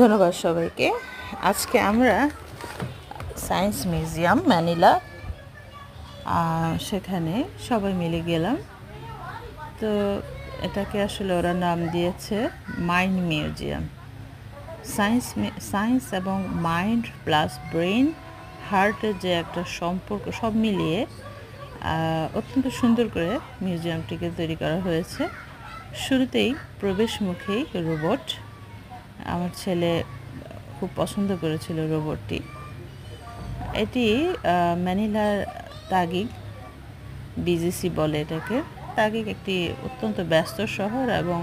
ধন্যবাদ সবাইকে। আজকে আমরা সায়েন্স মিউজিয়াম ম্যানিলা সেখানে সবাই মিলে গেলাম। তো এটাকে আসলে ওরা নাম দিয়েছে মাইন্ড মিউজিয়াম। সায়েন্স এবং মাইন্ড প্লাস ব্রেন হার্টের যে একটা সম্পর্ক সব মিলিয়ে অত্যন্ত সুন্দর করে মিউজিয়ামটিকে তৈরি করা হয়েছে। শুরুতেই প্রবেশ মুখেই রোবট, আমার ছেলে খুব পছন্দ করেছিল রোবটটি। এটি ম্যানিলার তাগিগ, বিজিসি বলে এটাকে। তাগিগ একটি অত্যন্ত ব্যস্ত শহর এবং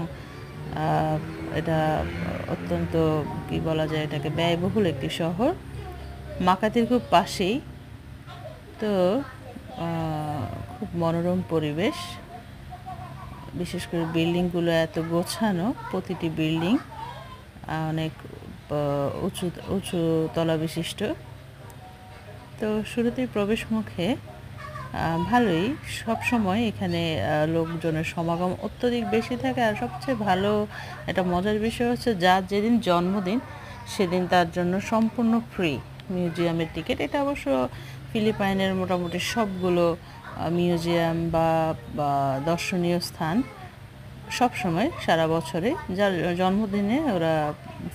এটা অত্যন্ত কি বলা যায়, এটাকে ব্যয়বহুল একটি শহর। মাকাতির খুব পাশেই। তো খুব মনোরম পরিবেশ, বিশেষ করে বিল্ডিংগুলো এত গোছানো, প্রতিটি বিল্ডিং অনেক উঁচু উঁচু তলা বিশিষ্ট। তো শুরুতেই প্রবেশ মুখে ভালোই, সবসময় এখানে লোকজনের সমাগম অত্যধিক বেশি থাকে। আর সবচেয়ে ভালো একটা মজার বিষয় হচ্ছে, যার যেদিন জন্মদিন সেদিন তার জন্য সম্পূর্ণ ফ্রি মিউজিয়ামের টিকিট। এটা অবশ্য ফিলিপাইনের মোটামুটি সবগুলো মিউজিয়াম বা দর্শনীয় স্থান সব সময় সারা বছরে যার জন্মদিনে ওরা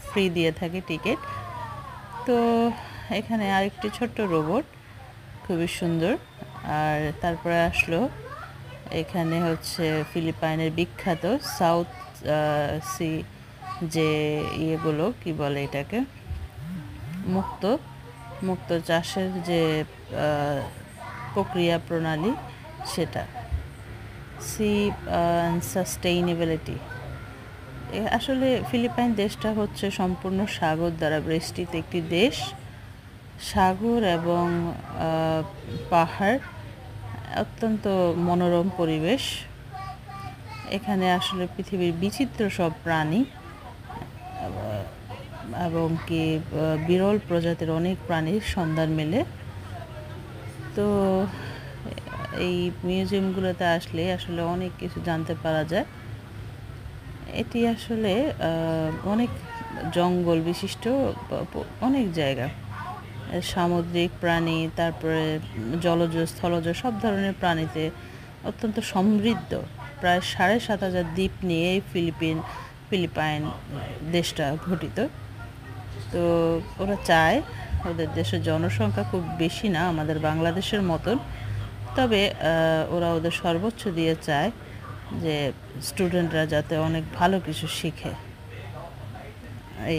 ফ্রি দিয়ে থাকে টিকিট। তো এখানে আরেকটি ছোট্ট রোবট, খুবই সুন্দর। আর তারপরে আসলো এখানে হচ্ছে ফিলিপাইনের বিখ্যাত সাউথ সি যে ইয়েগুলো কি বলে এটাকে, মুক্ত চাষের যে প্রক্রিয়া প্রণালী, সেটা সি সাস্টেইনেবিলিটি। আসলে ফিলিপাইন দেশটা হচ্ছে সম্পূর্ণ সাগর দ্বারা বেষ্টিত একটি দেশ। সাগর এবং পাহাড়, অত্যন্ত মনোরম পরিবেশ। এখানে আসলে পৃথিবীর বিচিত্র সব প্রাণী এবং কি বিরল প্রজাতির অনেক প্রাণীর সন্ধান মেলে। তো এই মিউজিয়ামগুলোতে আসলে অনেক কিছু জানতে পারা যায়। এটি আসলে অনেক জঙ্গল বিশিষ্ট অনেক জায়গা, সামুদ্রিক প্রাণী, তারপরে জলজ স্থলজ সব ধরনের প্রাণীতে অত্যন্ত সমৃদ্ধ। প্রায় ৭,৫০০ দ্বীপ নিয়ে ফিলিপাইন দেশটা গঠিত। তো ওরা চায়, ওদের দেশের জনসংখ্যা খুব বেশি না আমাদের বাংলাদেশের মতন, তবে ওরা ওদের সর্বোচ্চ দিয়ে চায় যে স্টুডেন্টরা যাতে অনেক ভালো কিছু শিখে।